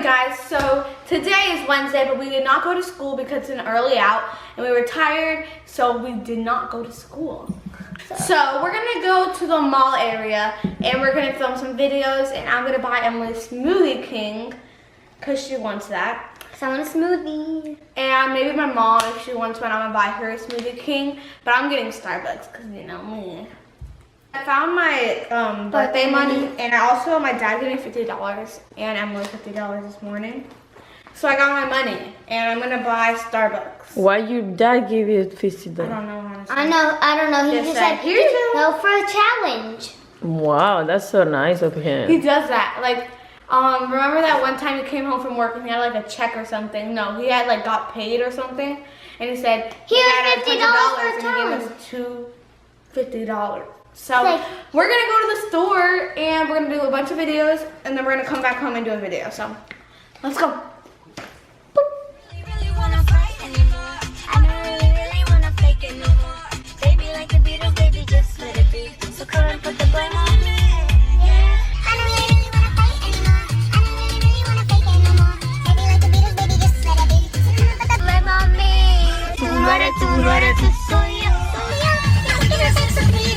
guys, so today is Wednesday, but we did not go to school because it's an early out and we were tired, so we did not go to school. So we're gonna go to the mall area and we're gonna film some videos, and I'm gonna buy Emily Smoothie King because she wants that. So I want a smoothie. And maybe my mom, if she wants one, I'm gonna buy her a Smoothie King, but I'm getting Starbucks because you know me. I found my birthday money, and also my dad gave me $50 and Emily $50 this morning. So I got my money and I'm gonna buy Starbucks. Why your dad give you $50? I don't know, honestly. I don't know. He just said, here you go. go for a challenge. Wow, that's so nice of him. He does that. Like, remember that one time he came home from work and he had like a check or something? No, he had like got paid or something, and he said Here's $50 for a and challenge. he gave us $50. So we're gonna go to the store and we're gonna do a bunch of videos, and then we're gonna come back home and do a video. So let's go.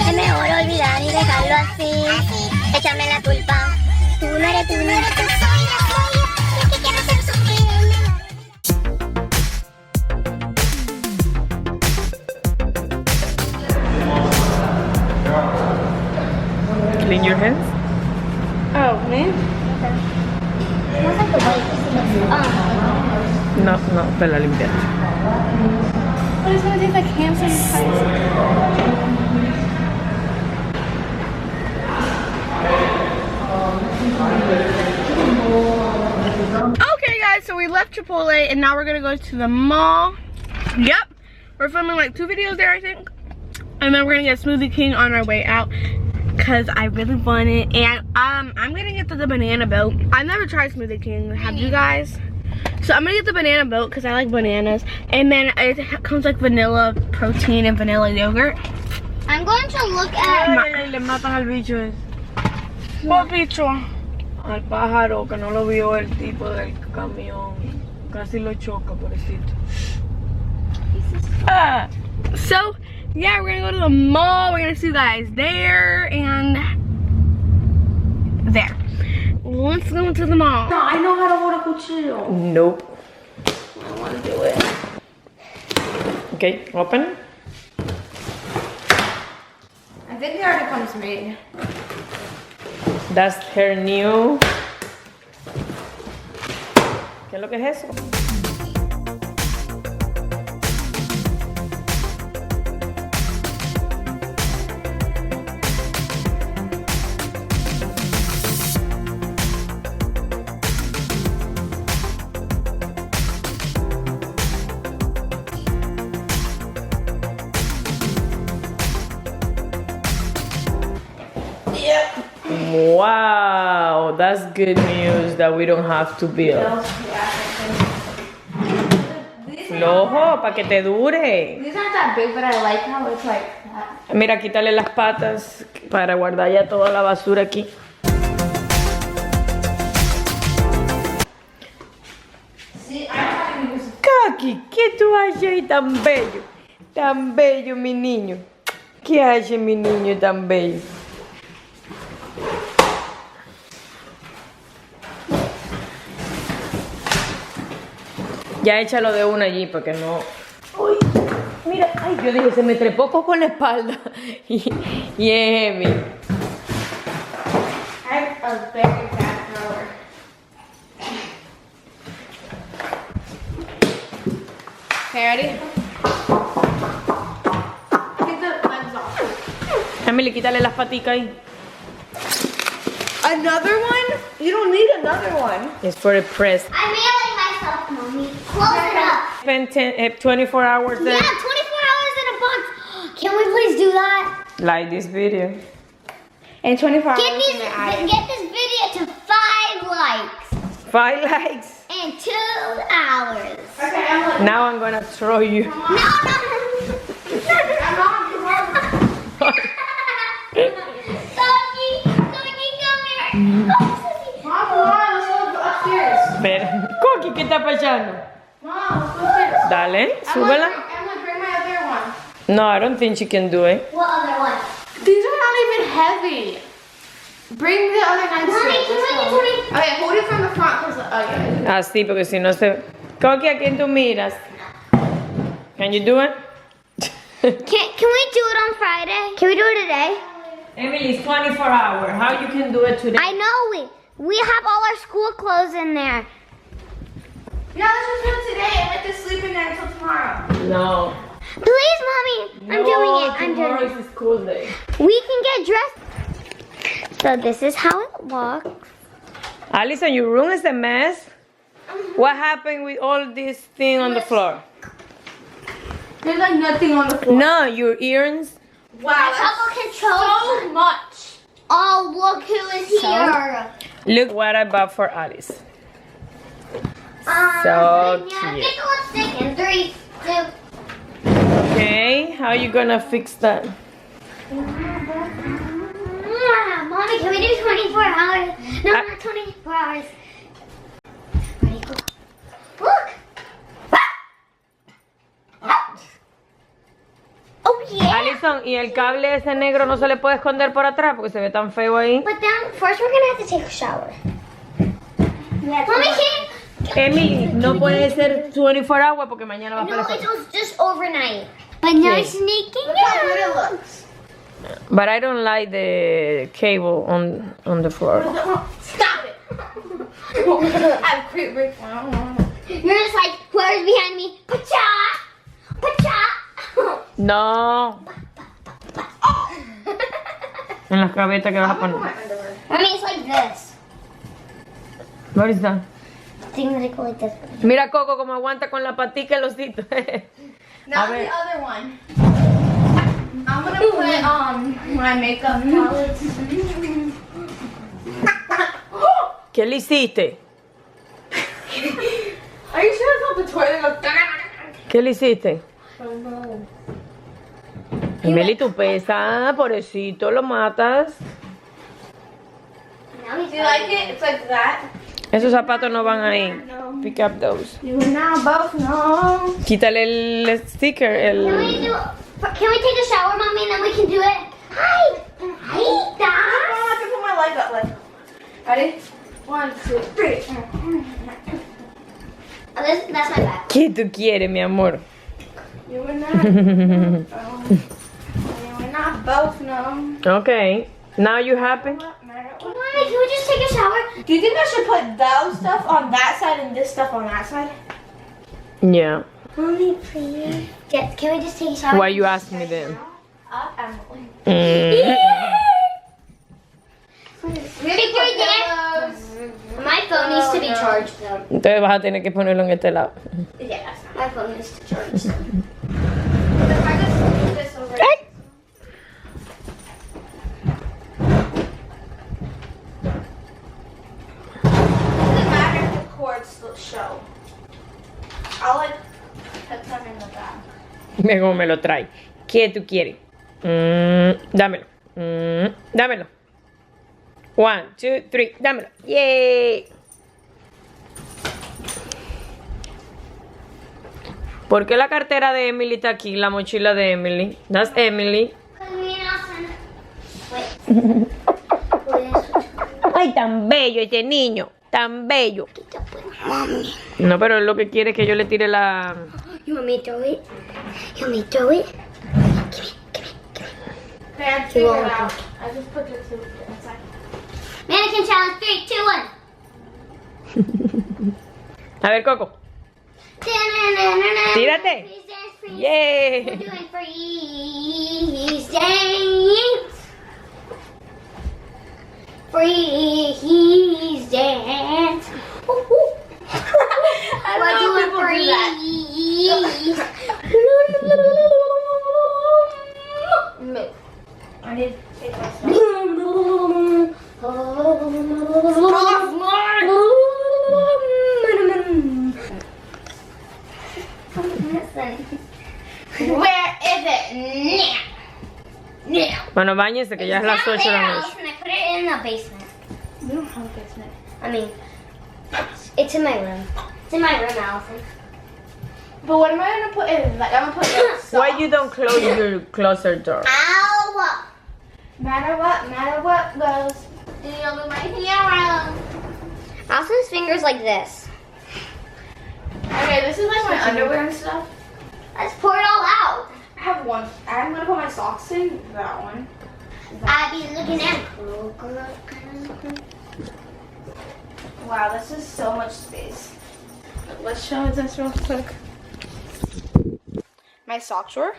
Es mejor olvidar y dejarlo así. Échame la culpa. Tú no eres tú, no eres tú, soy yo. Lo que quiero hacer sufrir Clean your hands? Oh, man. No, para limpiar. But it's gonna taste like hand sanitizer. Okay guys, so we left Chipotle and now we're gonna go to the mall. Yep, we're filming like 2 videos there, I think. And then we're gonna get Smoothie King on our way out because I really want it. And I'm gonna get the banana boat. I've never tried Smoothie King, have you guys? So I'm gonna get the banana boat because I like bananas. And then it comes like vanilla protein and vanilla yogurt. I'm going to look at... Le matan al bicho ese. What bicho? Al pájaro que no lo vio el tipo del camión. Casi lo choca, pobrecito. So yeah, we're gonna go to the mall. We're gonna see you guys there and there. Let's go to the mall. No, I know how to hold a cuchillo. Nope. I want to do it. Okay, open. I think it already comes made. That's her new. ¿Qué es lo que es eso? Wow, that's good news that we don't have to build. Flojo, para que te dure. These aren't that big, but I like how it's like that. Mira, quítale las patas para guardar ya toda la basura aquí. Kaki, ¿qué tú haces ahí tan bello? Tan bello, mi niño. ¿Qué hace mi niño tan bello? Ya échalo de una allí para que no... Uy, mira, ay, yo dije, se me trepó poco en la espalda. Y es Emi. I have a very bad thrower. Okay, ready? Get the legs off. Emily, quítale las paticas ahí. Another one? You don't need another one. It's for a press. I'm mailing myself, Mommy. Close it up. Spend 24 hours there. Yeah, 24 hours in a box. Can we please do that? Like this video. In 24 hours Get in this, the attic. get this video to 5 likes 5 likes. in 2 hours. Okay, Emily. Now I'm gonna throw you. No. Sophie, come here. Mom, come on, let's go upstairs. Espera. Coqui, ¿qué está pasando? Dale, súbela. I'm gonna bring my other one. No, I don't think she can do it. What other one? These are not even heavy. Bring the other nine Mommy, sticks. can Let's we go. get to Okay, hold it from the front because Así, porque si no se... Coqui, ¿a quién tú miras? Can you do it? Can we do it on Friday? Can we do it today? Emily, it's 24 hours. How you can do it today? I know we have all our school clothes in there. Yeah, let's just do it today and let this sleep in there until tomorrow. No. Please, Mommy. I'm doing it. I'm doing tomorrow it. is a school day. We can get dressed. So this is how it looks. Alison, your room is a mess. What happened with all this thing on the floor? There's like nothing on the floor. No, your earrings. Wow, That's that's how control. so much. Oh, look who is here. Look what I bought for Alice. So Yeah, cute. get the lipstick in 3, 2. Okay, how you gonna fix that? Mommy, can we do 24 hours? No, not 24 hours. Ready, go. Look. Oh, yeah. Alison, ¿y el cable ese negro no se le puede esconder por atrás porque se ve tan feo ahí? But then, first we're going to have to take a shower. Mommy, can Emily, no puede ser 24 hours porque mañana va a No, estar it was just overnight. But now Okay. it's sneaking Look how good out. it looks. But I don't like the cable on the floor. Stop it. I have creep break. You're just like, whoever's behind me, pacha, pacha. No. En las gavetas que vas a poner. Mommy, it's like this. What is that? Thing that I go like this. Mira Coco como aguanta con la patica el osito. Now A the ver. other one. I'm gonna put my makeup palettes. ¿Qué le hiciste? Are you sure it's not the toilet? ¿Qué le hiciste? Oh no. Emily, tú pesas, pobrecito, lo matas. Now he's Do you like it? It's like that. Esos zapatos no van ahí. Pick up those. You and I both know. Quítale el sticker, Can we el... do? Can we take a shower, Mommy, and then we can do it? Hi, hi, I Dad. have to put my leg up. Like, ready? 1, 2, 3. Oh, that's my back. ¿Qué tú quieres, mi amor? You and I. You and I both know. Okay. Now you happy? Mommy, can we just take a shower? Do you think I should put those stuff on that side and this stuff on that side? Yeah. Mommy, please. Yes, can we just take a shower? Why you ask me then? Up and Mm. Picture dance. My phone needs to be charged though. Entonces vas a tener que ponerlo en este lado. Yeah, that's not. My phone needs to charge. If I just move this over. Ay. Doesn't matter if the cords still show. I'll like put them in the back. Luego me lo trae. ¿Qué tú quieres? Dámelo. Dámelo. 1, 2, 3, dámelo. Yay. ¿Por qué la cartera de Emily está aquí? La mochila de Emily. That's Emily. Ay, tan bello este niño. Tan bello. Mommy, No, pero él lo que quiere es que yo le tire la... you want me to throw it? You want me to throw it? Man, figure it out. I just put the two inside. Mannequin challenge 3, 2, 1. A ver, Coco. Tírate. Freeze dance, freeze. We're Yay. doing freeze dance. Freeze dance. We're doing freeze. Move. I need to take my stuff. Where is it? Now. Bueno, bañese que ya es las 8 de la noche. Can I put it in the basement? We don't have a basement. I mean, It's in my room. It's in my room, Allison. But what am I gonna put in? Like, I'm gonna put like Why you don't close your closet door? Ow! matter what goes. Do you move my hair? Allison's fingers like this. Okay, this is like my underwear and stuff. Let's pour it all out. I have one. I'm gonna put my socks in that one. Abby's looking at. Wow, this is so much space. Let's show this real quick. My sock drawer.